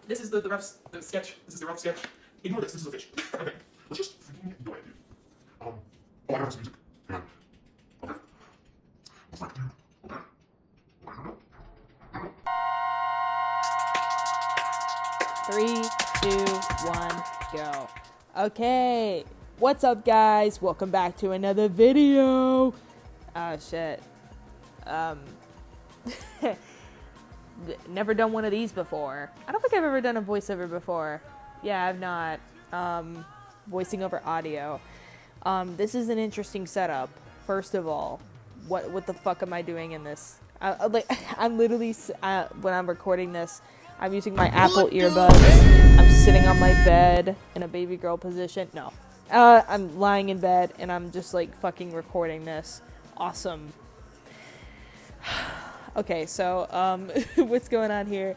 This is the sketch. This is the rough sketch. Ignore this. This is a fish. Okay. Let's just freaking do it, dude. Oh, I have some music. Hang on. Okay. What's that, dude? Okay. Three, 2, 1, go. Okay, what's up, guys? Welcome back to another video. Oh shit. Never done one of these before. I don't think I've ever done a voiceover before. Yeah, I've not. Voicing over audio. This is an interesting setup. First of all, what the fuck am I doing in this? I'm literally when I'm recording this, I'm using my Apple earbuds. I'm sitting on my bed in a baby girl position. No, I'm lying in bed and I'm just like fucking recording this. Awesome. Okay, so what's going on here?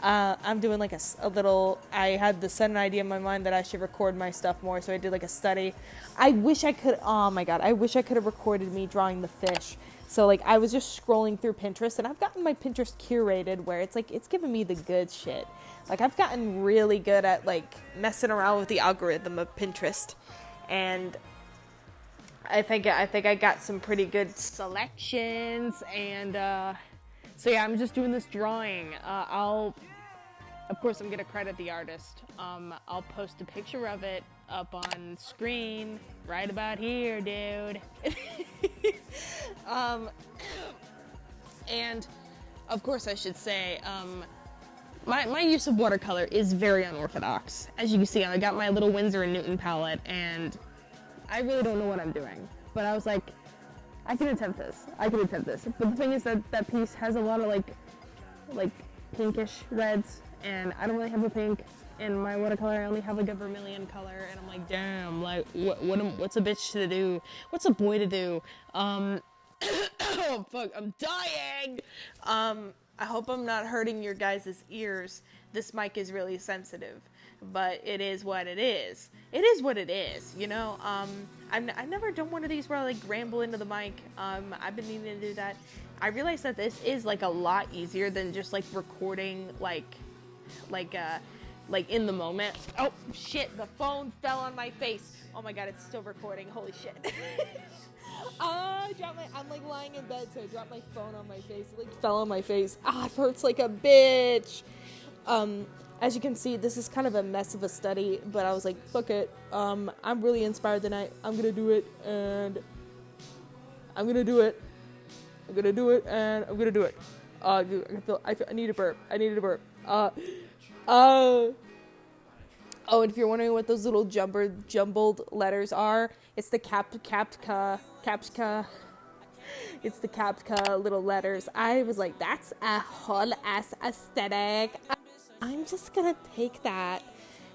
I'm doing like a little, I had the sudden idea in my mind that I should record my stuff more, so I did like a study. I wish I could, oh my god, I wish I could have recorded me drawing the fish. So like I was just scrolling through Pinterest, and I've gotten my Pinterest curated where it's like, it's giving me the good shit. Like I've gotten really good at like messing around with the algorithm of Pinterest. And I think I got some pretty good selections, and so yeah, I'm just doing this drawing. Of course, I'm gonna credit the artist. I'll post a picture of it up on screen right about here, dude. And of course, I should say, my use of watercolor is very unorthodox. As you can see, I got my little Winsor & Newton palette, and I really don't know what I'm doing. But I was like, I can attempt this. But the thing is that that piece has a lot of like pinkish reds, and I don't really have a pink in my watercolor. I only have like a vermilion color, and I'm like, damn, like what's a bitch to do? What's a boy to do? Oh fuck, I'm dying. I hope I'm not hurting your guys' ears. This mic is really sensitive, but it is what it is. It is what it is, you know? I've never done one of these where I like ramble into the mic. I've been needing to do that. I realized that this is like a lot easier than just like recording like in the moment. Oh shit, the phone fell on my face. Oh my god, it's still recording. Holy shit. I'm like lying in bed, so I dropped my phone on my face. It like fell on my face. It hurts like a bitch. As you can see, this is kind of a mess of a study, but I was like, fuck it. I'm really inspired tonight. I'm gonna do it, and I'm gonna do it. I'm gonna do it, and I'm gonna do it. I need a burp. Oh, and if you're wondering what those little jumbled letters are, it's the captcha. It's the captcha little letters. I was like, that's a whole ass aesthetic. I'm just gonna take that,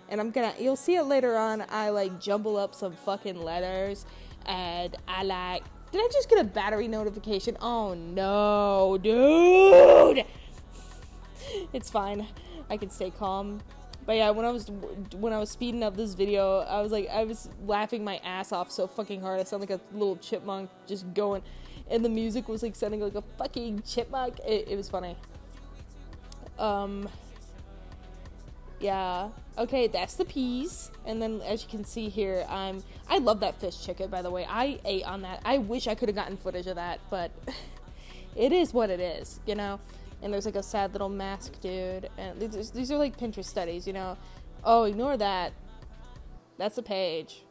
and you'll see it later on, I like jumble up some fucking letters, and did I just get a battery notification? Oh no, dude! It's fine, I can stay calm. But yeah, when I was speeding up this video, I was laughing my ass off so fucking hard. I sound like a little chipmunk just going, and the music was like sounding like a fucking chipmunk. It was funny. Yeah. Okay, that's the piece. And then as you can see here, I love that fish chicken, by the way. I ate on that. I wish I could have gotten footage of that, but it is what it is, you know? And there's like a sad little mask dude. And these are like Pinterest studies, you know? Oh, ignore that. That's a page.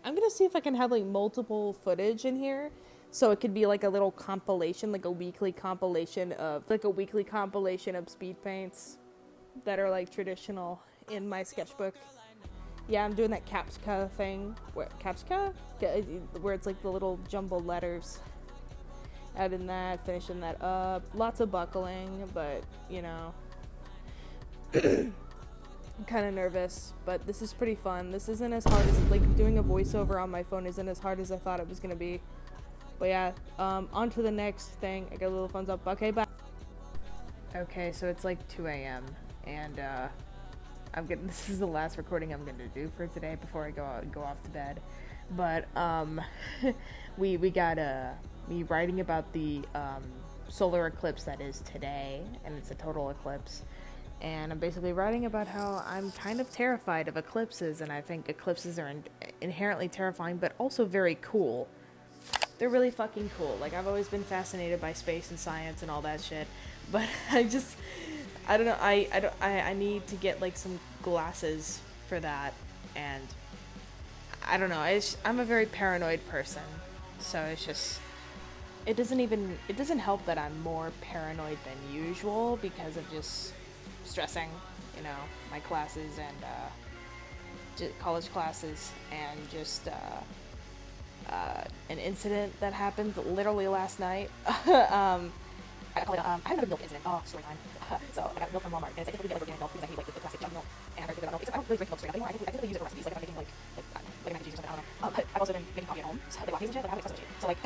I'm gonna see if I can have like multiple footage in here. So it could be like a little compilation, like a weekly compilation of speed paints that are like traditional in my sketchbook. Yeah, I'm doing that captcha thing. Where it's like the little jumbled letters. Adding that, finishing that up. Lots of buckling, but you know. I'm kind of nervous, but this is pretty fun. This isn't as hard as, like, doing a voiceover on my phone isn't as hard as I thought it was gonna be. But yeah, on to the next thing. I got a little thumbs up. Okay, bye. Okay, so it's like 2 a.m. and this is the last recording I'm gonna do for today before I go off to bed. But we got me writing about the solar eclipse that is today, and it's a total eclipse. And I'm basically writing about how I'm kind of terrified of eclipses, and I think eclipses are inherently terrifying, but also very cool. They're really fucking cool. Like, I've always been fascinated by space and science and all that shit, but I don't know, I need to get, like, some glasses for that, and I don't know, I'm a very paranoid person, so it's just, it doesn't help that I'm more paranoid than usual because of just stressing, you know, my classes and college classes, and just an incident that happened literally last night. I had another milk incident. Oh, story time. So I got milk from Walmart, and it's typically get organic milk because I hate like the plastic jug milk, and I heard that milk. I don't really drink milk straight up anymore. I typically use it for recipes, like if I'm making like mac and cheese or something. I don't know. But I've also been making coffee at home, so like lattes and shit. Like I have an espresso machine. So like,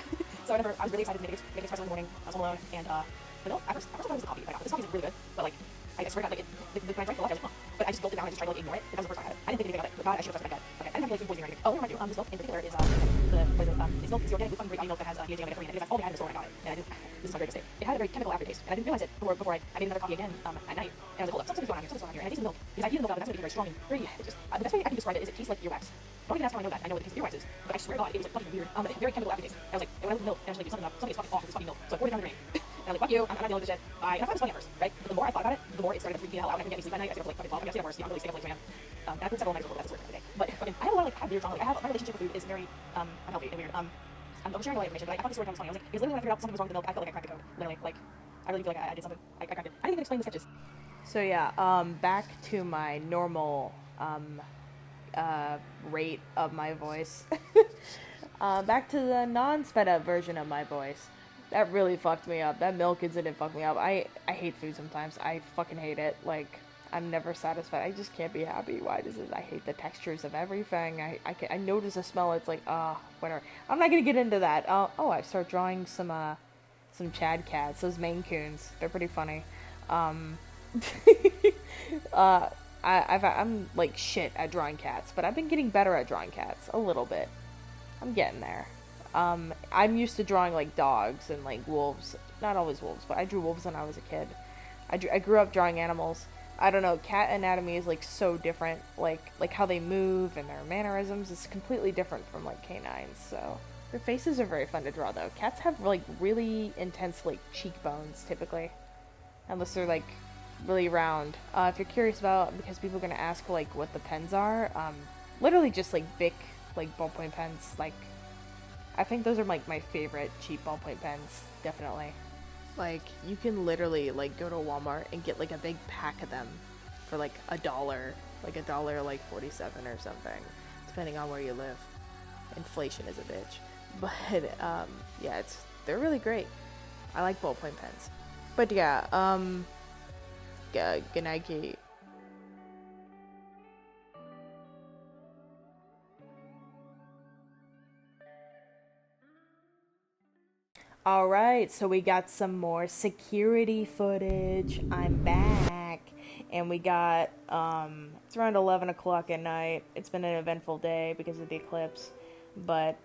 so I remember I was really excited to make espresso in the morning. I was home alone, and the milk. At first I thought it was the coffee. Like, this coffee is really good, but like I swear to God, like when I drank the latte, I was like, oh. But I just gulped it down and just tried to like ignore it. That was the first time I had it. I didn't think anything of it. But God, I should have trusted my gut. Okay, I didn't have like food poisoning or anything. Oh, what am I doing? This milk in particular is it's milk. It's the organic gluten-free almond milk that has DHA omega 3 in it. That's all they had in the store when I got it. And I didn't. This is my greatest mistake. It had a very chemical aftertaste, and I didn't realize it before I made another coffee again at night. And I was like, hold up, something's going on here. Something's going on here. And I tasted the milk because I heated the milk out. That's what it very strong and very. It's just the best way I can describe it is it tastes like earwax. Don't even ask how I know that. I know what the taste of earwax is, but I swear to God, it was like fucking weird. Very chemical aftertaste. I was like, when I looked at the milk, and I was like, something's fucking off with this fucking milk. So I poured it down the drain. And I was like, fuck you, I'm not dealing with this shit. And I thought it was funny at first, right? But the more I thought about it, the more it started to freak me the hell out. I couldn't get any sleep at night. I stayed up like fucking 12. I mean, I stayed up worse. You know, I'm really stayed up like 2 a.m. And I put several nights before that's worse every day. But fucking, I have a lot of like, I have weird trauma. Like, my relationship with food is very unhealthy and weird. I'm sharing a lot of information, but I thought this story time was funny. I was like, because literally when I figured out something was wrong with the milk, I felt like I cracked the code. Literally, like, I really feel like I did something. I cracked it. I didn't even explain the sketches. So yeah, back to my normal rate of my voice. Back to the non-sped up version of my voice. That really fucked me up. That milk incident fucked me up. I hate food sometimes. I fucking hate it. Like, I'm never satisfied. I just can't be happy. Why does it? I hate the textures of everything. I notice a smell. It's like, whatever. I'm not gonna get into that. I start drawing some Chad cats. Those Maine Coons. They're pretty funny. I'm like shit at drawing cats, but I've been getting better at drawing cats a little bit. I'm getting there. I'm used to drawing like dogs and like wolves. Not always wolves, but I drew wolves when I was a kid. I grew up drawing animals. I don't know, cat anatomy is like so different. Like how they move and their mannerisms is completely different from like canines. So their faces are very fun to draw though. Cats have like really intense like cheekbones typically, unless they're like really round. If you're curious about, because people are gonna ask like what the pens are, literally just like Bic like ballpoint pens. Like, I think those are like my favorite cheap ballpoint pens, definitely. Like, you can literally like go to Walmart and get like a big pack of them for like $1, like $1 like 47 or something, depending on where you live. Inflation is a bitch, but yeah, they're really great. I like ballpoint pens, but yeah, good night, Kate. Alright, so we got some more security footage. I'm back. And we got, it's around 11 o'clock at night. It's been an eventful day because of the eclipse. But,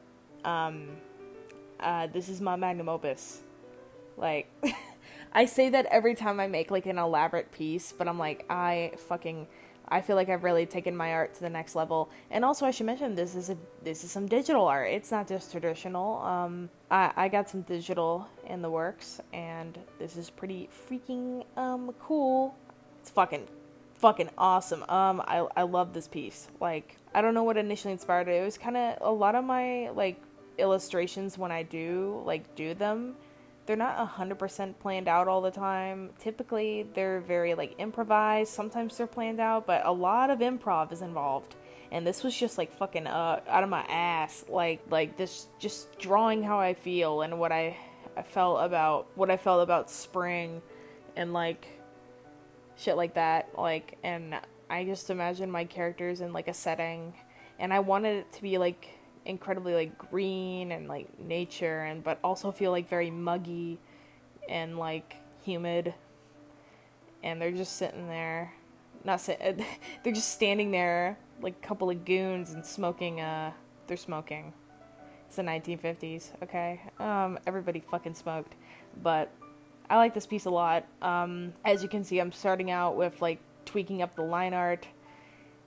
this is my magnum opus. Like, I say that every time I make, like, an elaborate piece, but I'm like, I feel like I've really taken my art to the next level. And also, I should mention, this is some digital art. It's not just traditional. I got some digital in the works, and this is pretty freaking cool. It's fucking awesome. I love this piece. Like, I don't know what initially inspired it. It was kind of a lot of my like illustrations when I do them. They're not 100% planned out all the time. Typically, they're very, like, improvised. Sometimes they're planned out, but a lot of improv is involved. And this was just, like, fucking out of my ass. Like this, just drawing how I feel and what I felt about spring and, like, shit like that. Like, and I just imagined my characters in, like, a setting. And I wanted it to be, like, incredibly like green and like nature, and but also feel like very muggy and like humid. And they're just sitting there, they're just standing there like a couple of goons and smoking. They're smoking. It's the 1950s, okay? Everybody fucking smoked, but I like this piece a lot. As you can see, I'm starting out with like tweaking up the line art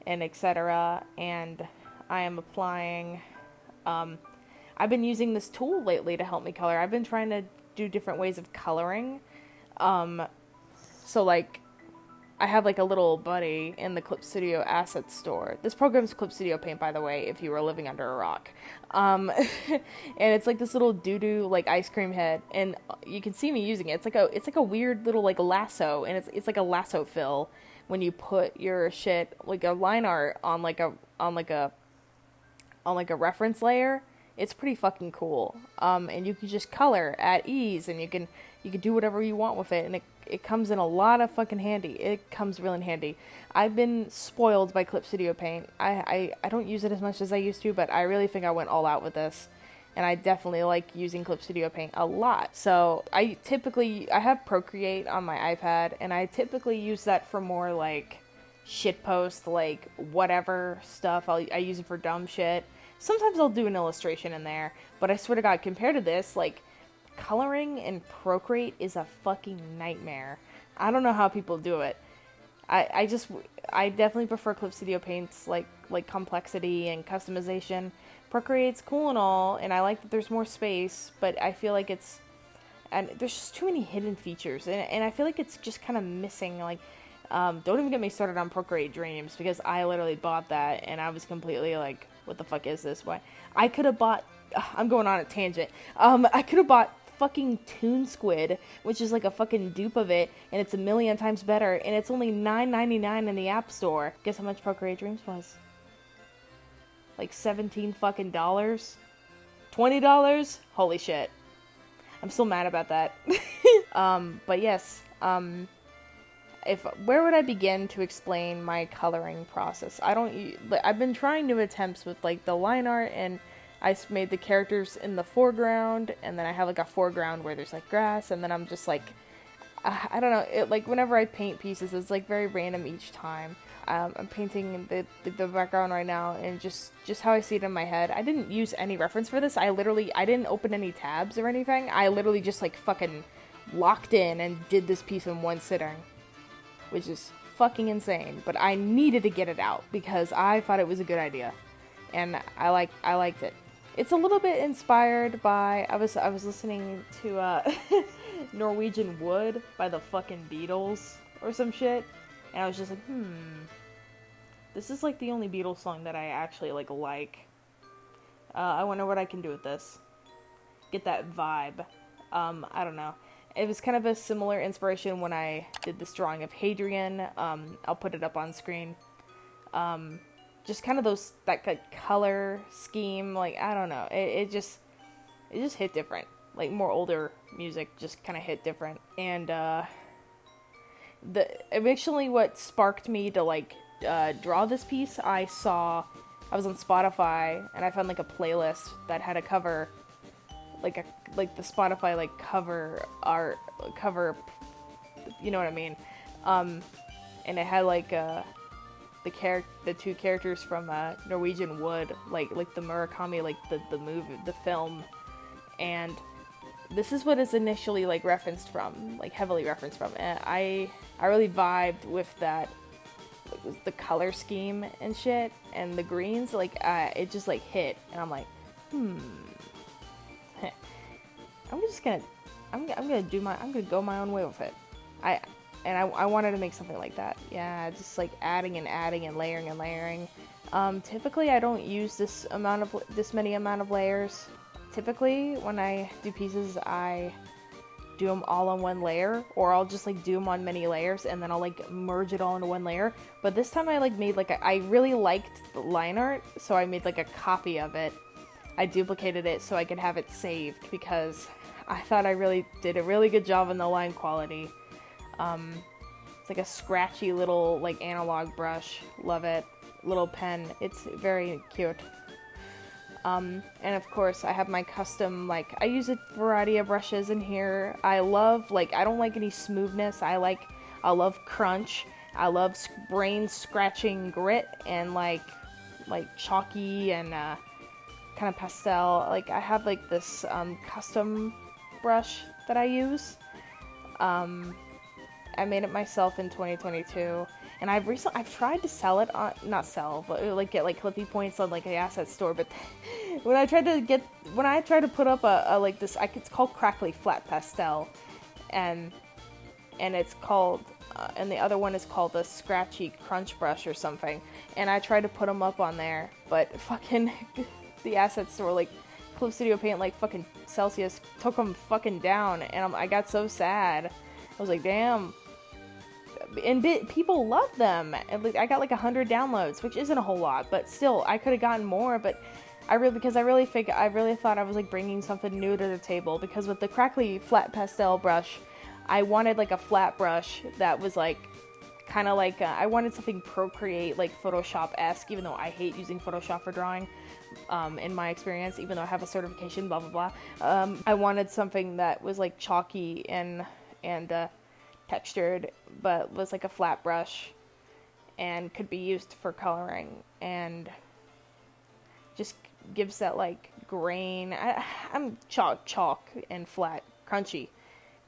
and etc. And I am applying, I've been using this tool lately to help me color. I've been trying to do different ways of coloring. So like, I have like a little buddy in the Clip Studio Assets store. This program's Clip Studio Paint, by the way, if you were living under a rock. And it's like this little doo-doo like ice cream head, and you can see me using it. It's like a weird little like lasso, and it's like a lasso fill when you put your shit like a line art on like a reference layer. It's pretty fucking cool. And you can just color at ease, and you can do whatever you want with it, and it comes in a lot of fucking handy. It comes real in handy. I've been spoiled by Clip Studio Paint. I don't use it as much as I used to, but I really think I went all out with this. And I definitely like using Clip Studio Paint a lot. So I have Procreate on my iPad, and I typically use that for more like shitpost, like whatever stuff. I use it for dumb shit. Sometimes I'll do an illustration in there, but I swear to God, compared to this, like, coloring in Procreate is a fucking nightmare. I don't know how people do it. I definitely prefer Clip Studio Paint's like complexity and customization. Procreate's cool and all, and I like that there's more space, but I feel like and there's just too many hidden features, and I feel like it's just kind of missing, like, don't even get me started on Procreate Dreams, because I literally bought that, and I was completely like, what the fuck is this? Why? I could have bought, I'm going on a tangent, I could have bought fucking Toon Squid, which is like a fucking dupe of it, and it's a million times better, and it's only $9.99 in the App Store. Guess how much Procreate Dreams was? Like $17 fucking dollars? $20? Holy shit. I'm still mad about that. But yes, where would I begin to explain my coloring process? I've been trying new attempts with like the line art, and I made the characters in the foreground, and then I have like a foreground where there's like grass, and then I'm just like, I don't know, like whenever I paint pieces, it's like very random each time. I'm painting the background right now, and just how I see it in my head. I didn't use any reference for this. I didn't open any tabs or anything. I literally just like fucking locked in and did this piece in one sitting, which is fucking insane. But I needed to get it out because I thought it was a good idea, and I liked it. It's a little bit inspired by, I was listening to Norwegian Wood by the fucking Beatles or some shit, and I was just like, this is like the only Beatles song that I actually like. I wonder what I can do with this. Get that vibe. I don't know. It was kind of a similar inspiration when I did this drawing of Hadrian. I'll put it up on screen. Just kind of that color scheme, like, I don't know, it just hit different. Like, more older music just kind of hit different. And eventually what sparked me to like draw this piece, I was on Spotify, and I found like a playlist that had a cover, like the Spotify like cover art, you know what I mean, and it had like the two characters from Norwegian Wood, like the Murakami, like the movie, the film, and this is what is initially like referenced from, like heavily referenced from, and I really vibed with that, like, the color scheme and shit, and the greens, like it just like hit, and I'm like, I'm gonna go my own way with it. I wanted to make something like that. Yeah, just like adding and layering. Typically I don't use this many amount of layers. Typically when I do pieces, I do them all on one layer, or I'll just like do them on many layers, and then I'll like merge it all into one layer. But this time I like made like I really liked the line art, so I made like a copy of it. I duplicated it so I could have it saved, because I thought I really did a really good job on the line quality. It's like a scratchy little like analog brush. Love it. Little pen. It's very cute. And of course I have my custom, like, I use a variety of brushes in here. I love, like, I don't like any smoothness. I love crunch. I love brain scratching grit, and like chalky and kind of pastel. Like, I have like this custom brush that I use. I made it myself in 2022, and I've tried to sell it on, not sell, but like get like Clippy points on like a asset store, but when I tried to put up a like this, it's called Crackly Flat Pastel, and it's called, and the other one is called the Scratchy Crunch Brush or something, and I tried to put them up on there, but fucking the asset store, like Clip Studio Paint, like fucking Celsius, took them fucking down, and I got so sad. I was like, damn. And people love them. And like, I got like 100 downloads, which isn't a whole lot, but still, I could have gotten more. But I really thought I was like bringing something new to the table, because with the Crackly Flat Pastel brush, I wanted like a flat brush that was like kind of like I wanted something Procreate, like Photoshop-esque, even though I hate using Photoshop for drawing. In my experience, even though I have a certification, blah blah blah. I wanted something that was like chalky and textured, but was like a flat brush and could be used for coloring and just gives that like grain. I'm chalk and flat, crunchy,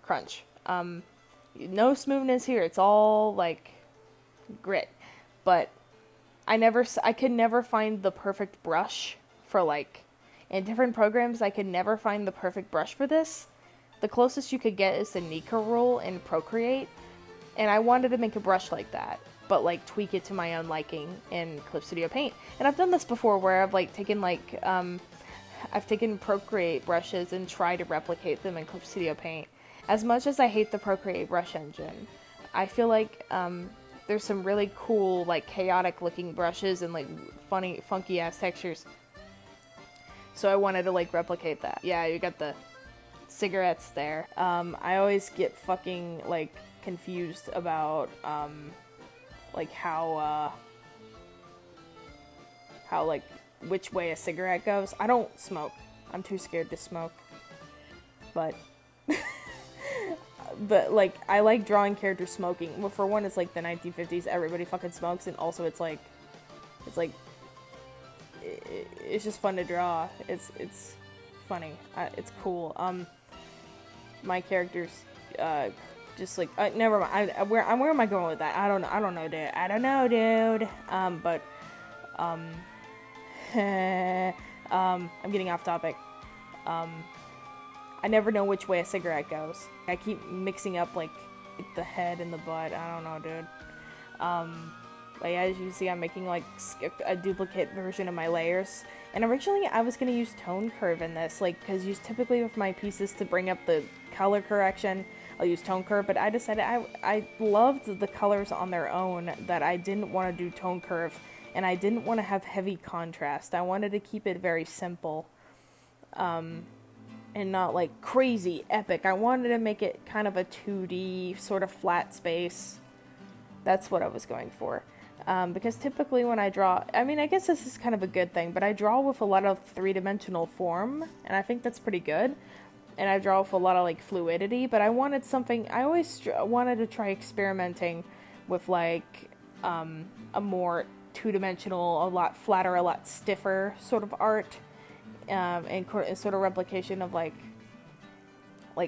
crunch. No smoothness here. It's all like grit, but I could never find the perfect brush for like, in different programs, I could never find the perfect brush for this. The closest you could get is the Nika rule in Procreate, and I wanted to make a brush like that, but like tweak it to my own liking in Clip Studio Paint. And I've done this before, where I've like taken like, I've taken Procreate brushes and tried to replicate them in Clip Studio Paint. As much as I hate the Procreate brush engine, I feel like there's some really cool, like chaotic looking brushes and like funky ass textures. So I wanted to like replicate that. Yeah, you got the cigarettes there. I always get fucking like confused about like how like which way a cigarette goes. I don't smoke. I'm too scared to smoke. But but like I like drawing characters smoking. Well, for one, it's like the 1950s, everybody fucking smokes, and also it's just fun to draw. It's funny. It's cool. My characters just like never mind. Where am I going with that? I don't know, dude. I'm getting off topic. I never know which way a cigarette goes. I keep mixing up like the head and the butt. I don't know, dude. Like as you can see, I'm making like a duplicate version of my layers. And originally I was gonna use tone curve in this, like, because typically with my pieces to bring up the color correction, I'll use tone curve. But I decided I loved the colors on their own, that I didn't want to do tone curve, and I didn't want to have heavy contrast. I wanted to keep it very simple. And not like crazy epic. I wanted to make it kind of a 2D sort of flat space. That's what I was going for. Because typically when I draw, I mean, I guess this is kind of a good thing, but I draw with a lot of three-dimensional form, and I think that's pretty good. And I draw with a lot of like fluidity, but I wanted something, I always wanted to try experimenting with like a more two-dimensional, a lot flatter, a lot stiffer sort of art. And sort of replication of like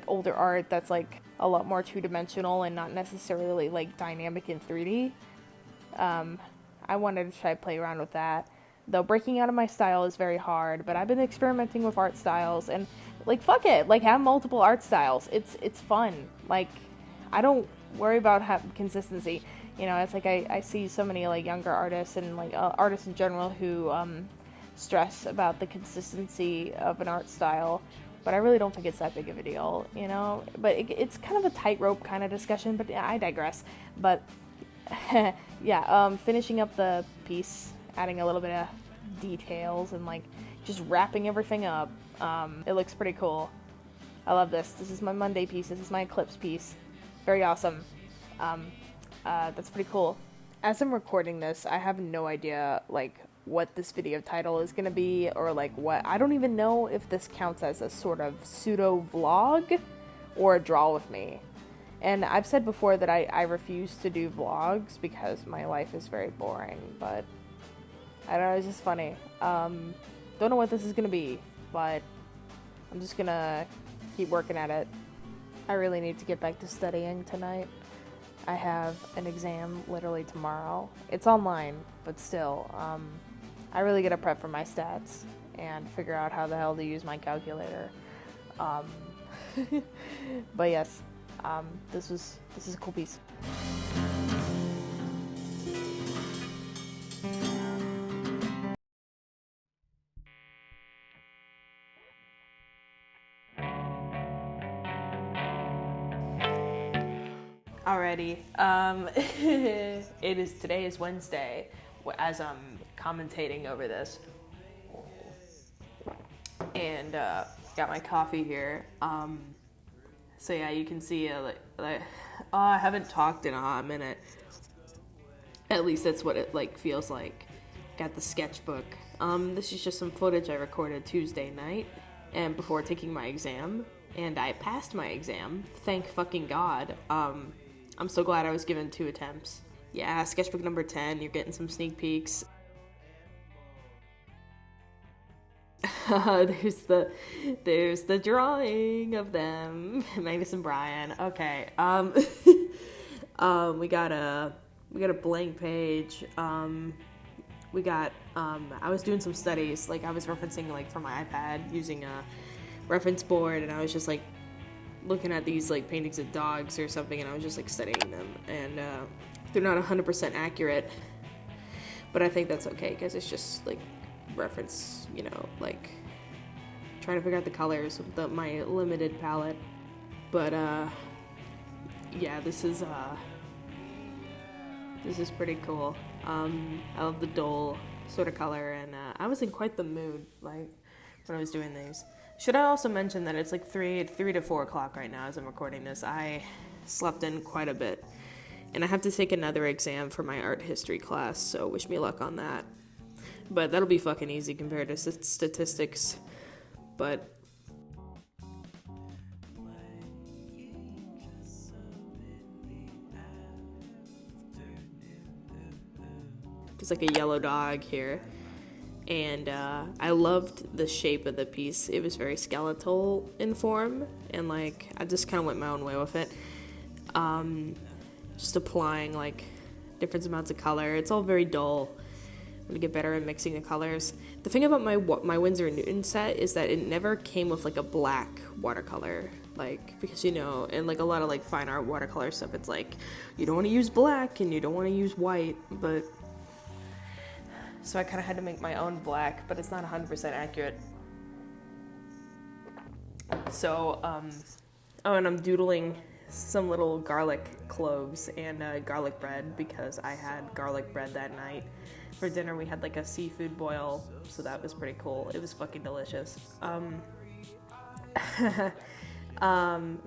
older art that's like a lot more two-dimensional and not necessarily like dynamic in 3D. I wanted to try to play around with that, though breaking out of my style is very hard. But I've been experimenting with art styles, and like fuck it, like have multiple art styles. It's fun. Like I don't worry about consistency. You know, it's like I see so many like younger artists and like artists in general who stress about the consistency of an art style, but I really don't think it's that big of a deal, you know. But it's kind of a tightrope kind of discussion, but yeah, I digress. But yeah, finishing up the piece, adding a little bit of details and like just wrapping everything up. It looks pretty cool. I love this. This is my Monday piece. This is my Eclipse piece. Very awesome. That's pretty cool. As I'm recording this, I have no idea like what this video title is gonna be, or like what. I don't even know if this counts as a sort of pseudo vlog or a draw with me. And I've said before that I refuse to do vlogs because my life is very boring, but I don't know, it's just funny. Don't know what this is gonna be, but I'm just gonna keep working at it. I really need to get back to studying tonight. I have an exam literally tomorrow. It's online, but still, I really gotta prep for my stats and figure out how the hell to use my calculator. But yes, this is a cool piece. Alrighty, today is Wednesday as I'm commentating over this, and got my coffee here. So yeah, you can see I haven't talked in a hot minute. At least that's what it feels like. Got the sketchbook. This is just some footage I recorded Tuesday night, and before taking my exam, and I passed my exam. Thank fucking God. I'm so glad I was given 2 attempts. Yeah, sketchbook number 10, you're getting some sneak peeks. There's the drawing of them, Magnus and Brian. Okay, we got a blank page. We got, I was doing some studies, I was referencing, from my iPad, using a reference board, and I was just, looking at these, paintings of dogs or something, and I was just, studying them, and, they're not 100% accurate, but I think that's okay, because it's just, reference, trying to figure out the colors with my limited palette, but, yeah, this is pretty cool. I love the dull sort of color, and I was in quite the mood, when I was doing these. Should I also mention that it's 3 to 4 o'clock right now as I'm recording this. I slept in quite a bit, and I have to take another exam for my art history class, so wish me luck on that. But that'll be fucking easy compared to statistics, but there's a yellow dog here, and I loved the shape of the piece. It was very skeletal in form, and I just kind of went my own way with it, just applying different amounts of color. It's all very dull. I'm gonna get better at mixing the colors. The thing about my Winsor & Newton set is that it never came with a black watercolor, because in a lot of fine art watercolor stuff, it's you don't want to use black and you don't want to use white, but so I kind of had to make my own black, but it's not 100% accurate. So, and I'm doodling some little garlic cloves and garlic bread, because I had garlic bread that night. For dinner, we had a seafood boil, so that was pretty cool. It was fucking delicious. I'm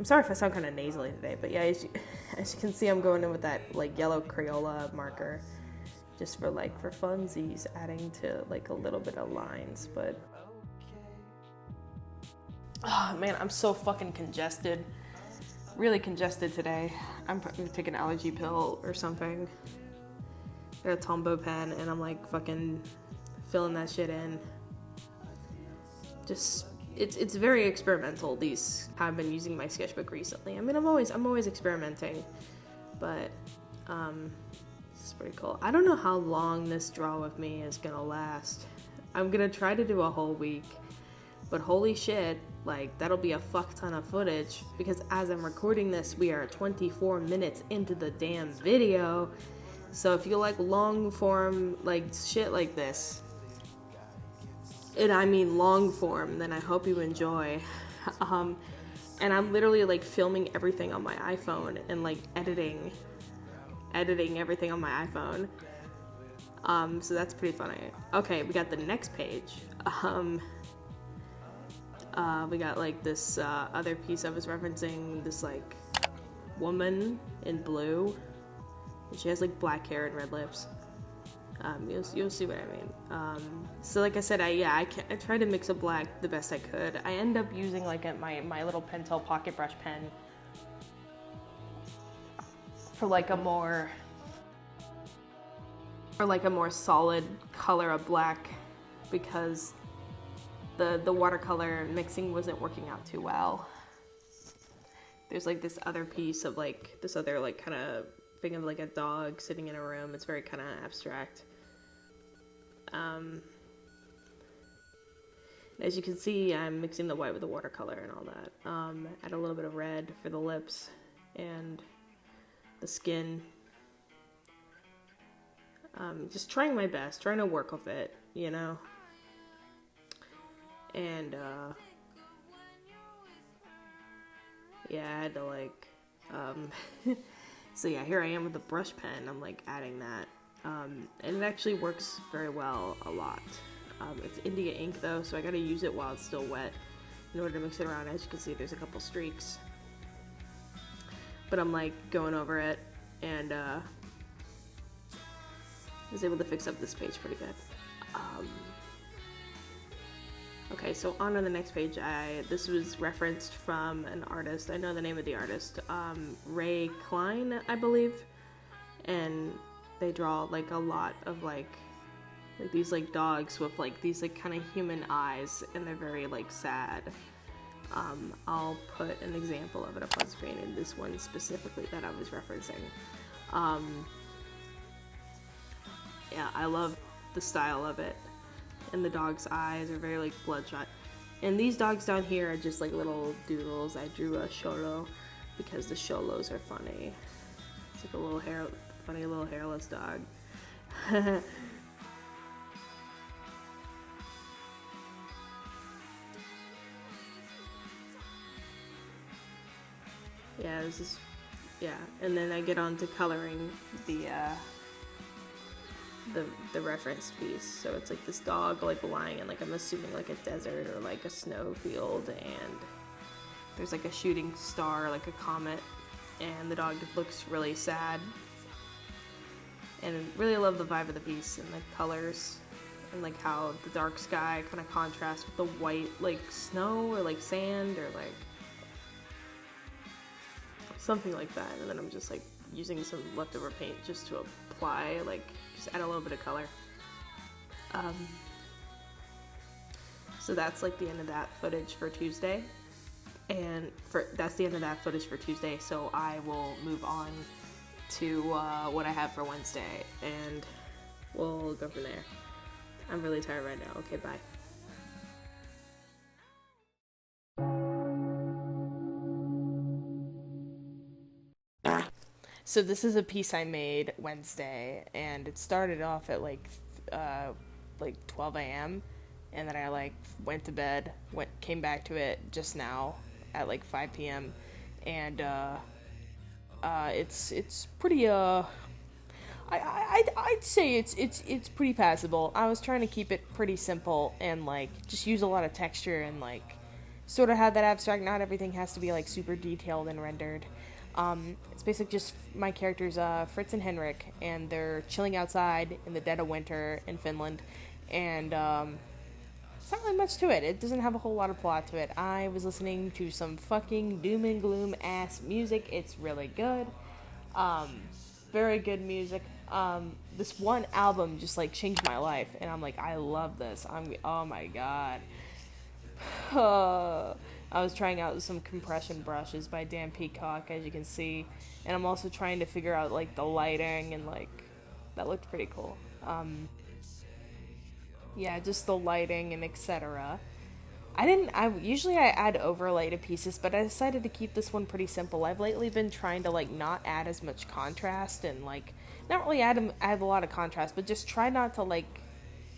sorry if I sound kind of nasally today, but yeah, as you can see, I'm going in with that yellow Crayola marker, just for funsies, adding to a little bit of lines. But oh man, I'm so fucking congested, really congested today. I'm gonna take an allergy pill or something. Got a Tombow pen, and I'm fucking filling that shit in. Just it's very experimental. These I've been using my sketchbook recently. I mean, I'm always experimenting, but it's pretty cool. I don't know how long this draw with me is gonna last. I'm gonna try to do a whole week, but holy shit, that'll be a fuck ton of footage, because as I'm recording this, we are 24 minutes into the damn video. So if you like long form, shit like this, and I mean long form, then I hope you enjoy. And I'm literally filming everything on my iPhone and editing everything on my iPhone. So that's pretty funny. Okay, we got the next page. We got this other piece I was referencing, this woman in blue. She has black hair and red lips. You'll see what I mean. So like I said, I tried to mix a black the best I could. I end up using my little Pentel pocket brush pen for a more solid color of black, because the watercolor mixing wasn't working out too well. There's this other piece of this other kind of thing of like a dog sitting in a room. It's very kind of abstract. As you can see, I'm mixing the white with the watercolor and all that. Add a little bit of red for the lips and the skin. Just trying my best, trying to work with it, you know? And, yeah, I had to, like, so yeah, here I am with the brush pen. I'm, like, adding that. And it actually works very well a lot. It's India ink, though, so I gotta use it while it's still wet in order to mix it around. As you can see, there's a couple streaks. But I'm, like, going over it, and, I was able to fix up this page pretty good. Okay, so on to the next page. This was referenced from an artist. I know the name of the artist. Ray Klein, I believe. And they draw like a lot of like these like dogs with like these like kind of human eyes, and they're very like sad. I'll put an example of it up on screen in this one specifically that I was referencing. Yeah, I love the style of it. And the dog's eyes are very like bloodshot. And these dogs down here are just like little doodles. I drew a Xolo because the Xolos are funny. It's like a little funny little hairless dog. Yeah, this is, yeah. And then I get on to coloring the reference piece. So it's like this dog like lying in like, I'm assuming like a desert or like a snow field, and there's like a shooting star, like a comet, and the dog looks really sad. And I really love the vibe of the piece and the colors, and like how the dark sky kind of contrasts with the white like snow or like sand or like something like that. And then I'm just like using some leftover paint just to apply, like just add a little bit of color. So that's like the end of that footage for Tuesday, and that's the end of that footage for Tuesday. So I will move on to what I have for Wednesday, and we'll go from there. I'm really tired right now. Okay, bye. So this is a piece I made Wednesday, and it started off at like 12 a.m. and then I like went to bed, came back to it just now at like 5 p.m. and it's pretty I'd say it's pretty passable. I was trying to keep it pretty simple and like just use a lot of texture and like sort of have that abstract. Not everything has to be like super detailed and rendered. It's basically just my characters, Fritz and Henrik, and they're chilling outside in the dead of winter in Finland, and it's not really much to it. It doesn't have a whole lot of plot to it. I was listening to some fucking doom and gloom ass music. It's really good. Very good music. This one album just like changed my life, and I'm like, I love this. Oh my god. I was trying out some compression brushes by Dan Peacock, as you can see, and I'm also trying to figure out like the lighting, and like that looked pretty cool. Yeah, just the lighting and etc. Usually I add overlay to pieces, but I decided to keep this one pretty simple. I've lately been trying to like not add as much contrast, and like not really add a lot of contrast, but just try not to like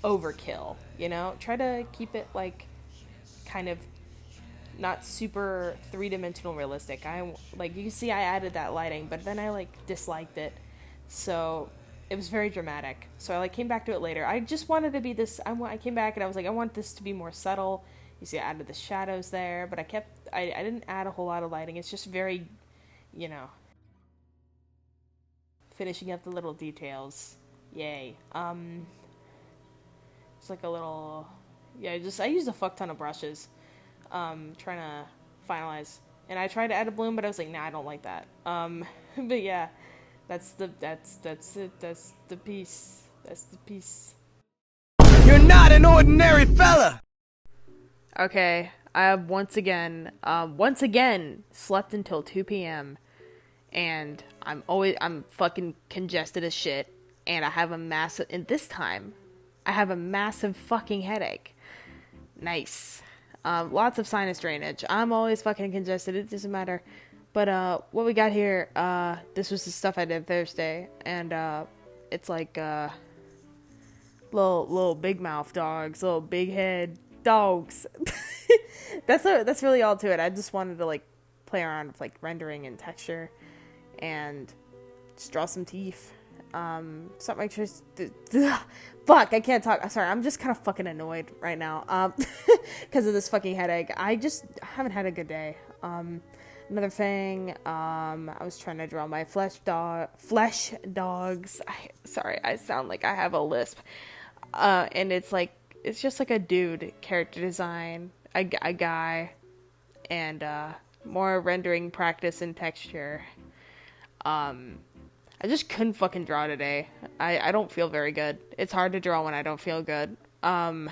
overkill, you know? Try to keep it like kind of not super three-dimensional realistic. Like you can see I added that lighting, but then I like disliked it, so it was very dramatic. So I like came back to it later. I just wanted to be this. I came back and I was like, I want this to be more subtle. You see, I added the shadows there, but I didn't add a whole lot of lighting. It's just very, you know, finishing up the little details. Yay. It's like a little, yeah. I used a fuck ton of brushes. Trying to finalize, and I tried to add a bloom, but I was like, nah, I don't like that. But yeah, that's it. That's the piece. That's the piece. You're not an ordinary fella. Okay, I have once again slept until 2 p.m. and I'm fucking congested as shit, and I have a massive, and this time, I have a massive fucking headache. Nice. Lots of sinus drainage. I'm always fucking congested, it doesn't matter. But, what we got here, this was the stuff I did Thursday, and, it's like, little big mouth dogs, little big head dogs. That's really all to it. I just wanted to, like, play around with, like, rendering and texture, and just draw some teeth. Something like just, fuck, I can't talk. Sorry, I'm just kind of fucking annoyed right now, because of this fucking headache. I haven't had a good day. Another thing, I was trying to draw my flesh dogs. Sorry, I sound like I have a lisp. And it's just like a dude character design, a guy, and, more rendering practice and texture. I just couldn't fucking draw today. I don't feel very good. It's hard to draw when I don't feel good. And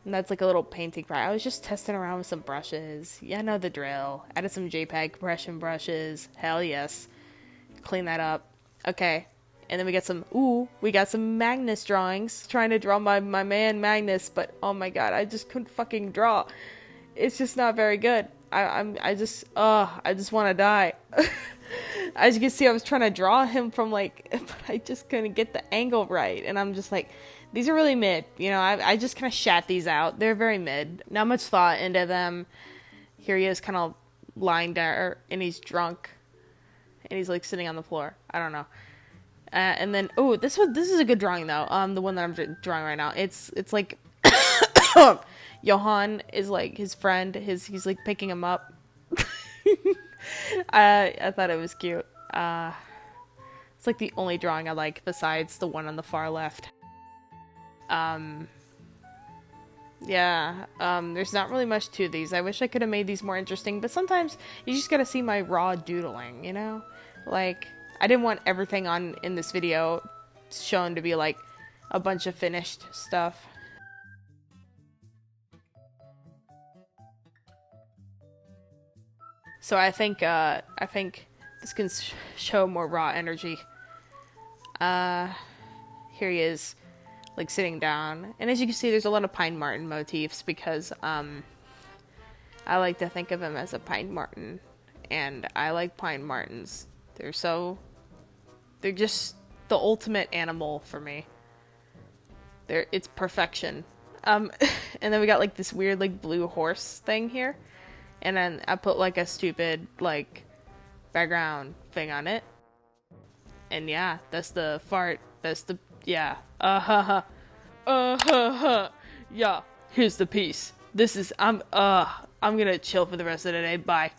that's like a little painting practice. I was just testing around with some brushes. Yeah, I know the drill. Added some JPEG compression brushes. Hell yes. Clean that up. Okay. And then we got some Magnus drawings. Trying to draw my man Magnus, but oh my god, I just couldn't fucking draw. It's just not very good. I just want to die. As you can see, I was trying to draw him from, like, but I just couldn't get the angle right. And I'm just like, these are really mid. You know, I just kind of shat these out. They're very mid. Not much thought into them. Here he is kind of lying there, and he's drunk. And he's, like, sitting on the floor. I don't know. And then, this is a good drawing, though. The one that I'm drawing right now. It's like, Johan is, like, his friend. He's, like, picking him up. I thought it was cute. It's like the only drawing I like besides the one on the far left. There's not really much to these. I wish I could have made these more interesting, but sometimes you just gotta see my raw doodling, you know? Like, I didn't want everything in this video shown to be like a bunch of finished stuff. So I think this can show more raw energy. Here he is, like, sitting down. And as you can see, there's a lot of pine marten motifs because, I like to think of him as a pine marten. And I like pine martens. They're just the ultimate animal for me. It's perfection. And then we got, like, this weird, like, blue horse thing here. And then I put, like, a stupid, like, background thing on it. And yeah, that's the fart. Yeah. Yeah, here's the piece. I'm gonna chill for the rest of the day. Bye.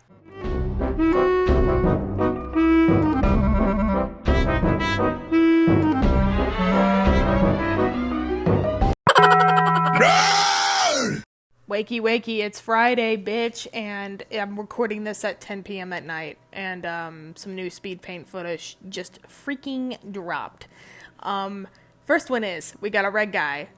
Wakey, wakey, it's Friday, bitch, and I'm recording this at 10 p.m. at night, and, some new speed paint footage just freaking dropped. First one is, we got a red guy.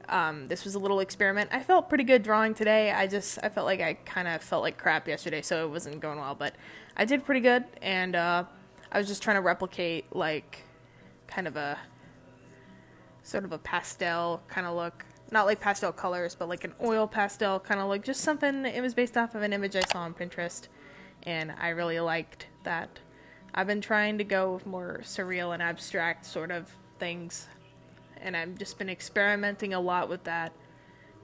This was a little experiment. I felt pretty good drawing today. I felt like I kind of felt like crap yesterday, so it wasn't going well, but I did pretty good, and, I was just trying to replicate, like, kind of a, sort of a pastel kind of look. Not like pastel colors, but like an oil pastel kind of look. Just something, it was based off of an image I saw on Pinterest, and I really liked that. I've been trying to go with more surreal and abstract sort of things, and I've just been experimenting a lot with that,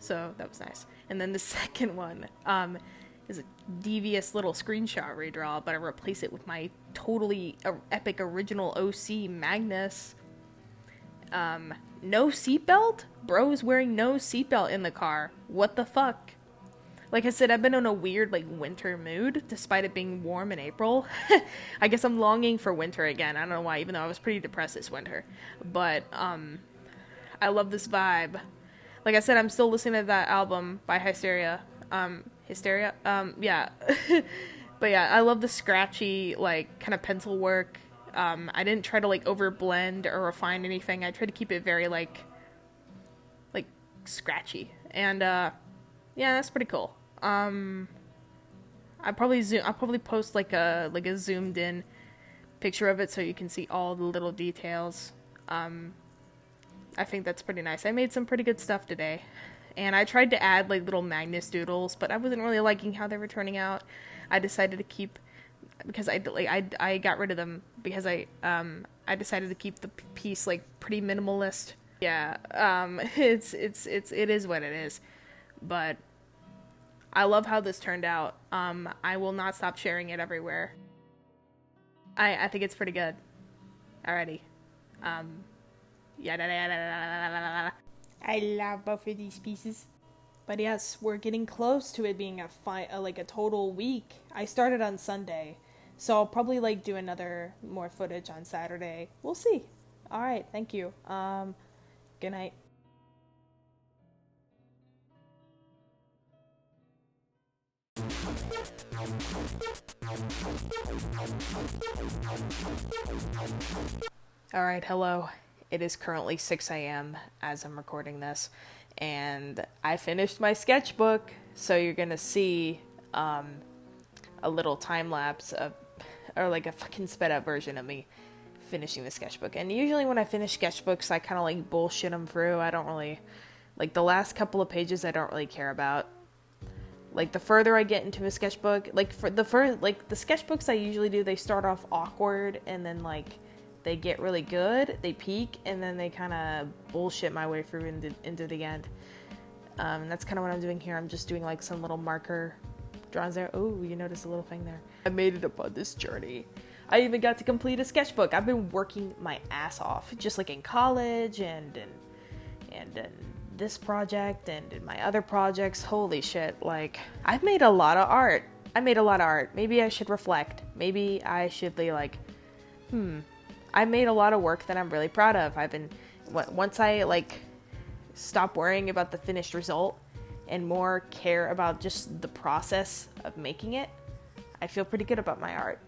so that was nice. And then the second one is a devious little screenshot redraw, but I replace it with my totally epic original OC Magnus. No seatbelt? Bro's wearing no seatbelt in the car. What the fuck? Like I said, I've been in a weird, like, winter mood, despite it being warm in April. I guess I'm longing for winter again. I don't know why, even though I was pretty depressed this winter. But, I love this vibe. Like I said, I'm still listening to that album by Hysteria. Yeah. But yeah, I love the scratchy, like, kind of pencil work. I didn't try to, like, overblend or refine anything. I tried to keep it very, like, scratchy. And, yeah, that's pretty cool. I'll probably post, like a zoomed in picture of it so you can see all the little details. I think that's pretty nice. I made some pretty good stuff today. And I tried to add like little Magnus doodles, but I wasn't really liking how they were turning out. I decided to keep, because I got rid of them because I decided to keep the piece like pretty minimalist. Yeah, it is what it is. But I love how this turned out. I will not stop sharing it everywhere. I think it's pretty good. Alrighty. I love both of these pieces. But yes, we're getting close to it being a total week. I started on Sunday, so I'll probably like do more footage on Saturday. We'll see. Alright, thank you. Good night. Alright, hello. It is currently 6 a.m. as I'm recording this, and I finished my sketchbook, so you're gonna see a little time lapse or like a fucking sped up version of me finishing the sketchbook. And usually when I finish sketchbooks, I kind of like bullshit them through. I don't really, like the last couple of pages I don't really care about. Like the further I get into a sketchbook, like for the sketchbooks I usually do, they start off awkward and then like they get really good, they peak, and then they kind of bullshit my way through into the end. And that's kind of what I'm doing here. I'm just doing like some little marker drawings there. Oh, you notice a little thing there. I made it up on this journey. I even got to complete a sketchbook. I've been working my ass off, just like in college and this project and in my other projects. Holy shit, like, I've made a lot of art. Maybe I should reflect. Maybe I should be like, I made a lot of work that I'm really proud of. Once I like stop worrying about the finished result and more care about just the process of making it, I feel pretty good about my art.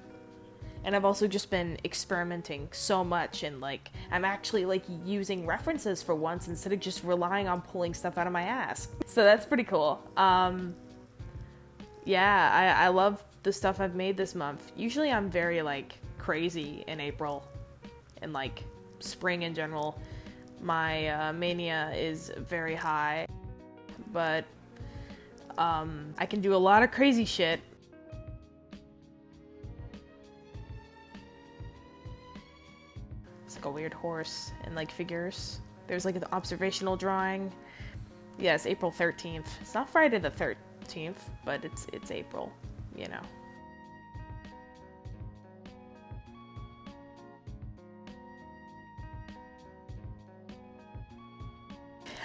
And I've also just been experimenting so much, and like I'm actually like using references for once instead of just relying on pulling stuff out of my ass. So that's pretty cool. Yeah, I love the stuff I've made this month. Usually I'm very like crazy in April and like spring in general. My mania is very high, but I can do a lot of crazy shit. It's like a weird horse and like figures. There's like an observational drawing. Yeah, it's April 13th. It's not Friday the 13th, but it's April, you know.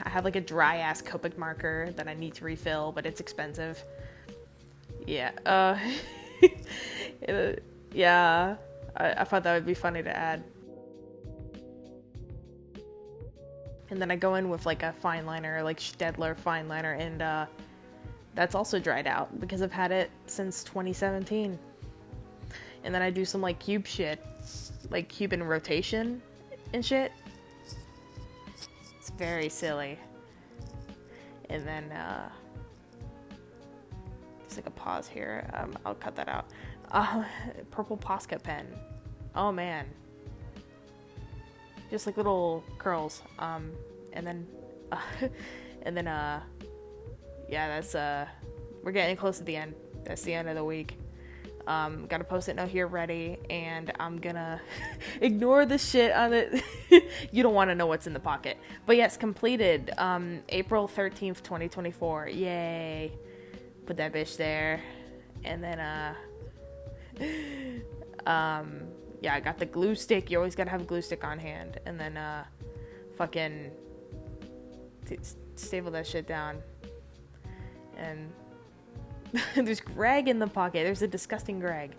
I have like a dry ass Copic marker that I need to refill, but it's expensive. Yeah, yeah, I thought that would be funny to add. And then I go in with like a fine liner, like Staedtler fine liner, and that's also dried out because I've had it since 2017. And then I do some like cube shit, like cube in rotation and shit. It's very silly. And then there's like a pause here. I'll cut that out. Purple Posca pen. Oh man. Just like little curls. And then yeah, that's we're getting close to the end. That's the end of the week. Got a post-it note here ready, and I'm gonna ignore the shit on it. You don't want to know what's in the pocket. But yes, completed. April 13th, 2024. Yay. Put that bitch there. And then yeah, I got the glue stick. You always gotta have a glue stick on hand. And then fucking staple that shit down. And there's Greg in the pocket. There's a disgusting Greg.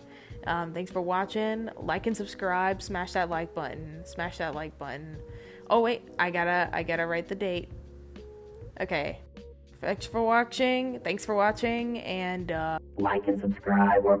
Thanks for watching. Like and subscribe. Smash that like button. Smash that like button. Oh wait, I gotta write the date. Okay. Thanks for watching, and like and subscribe or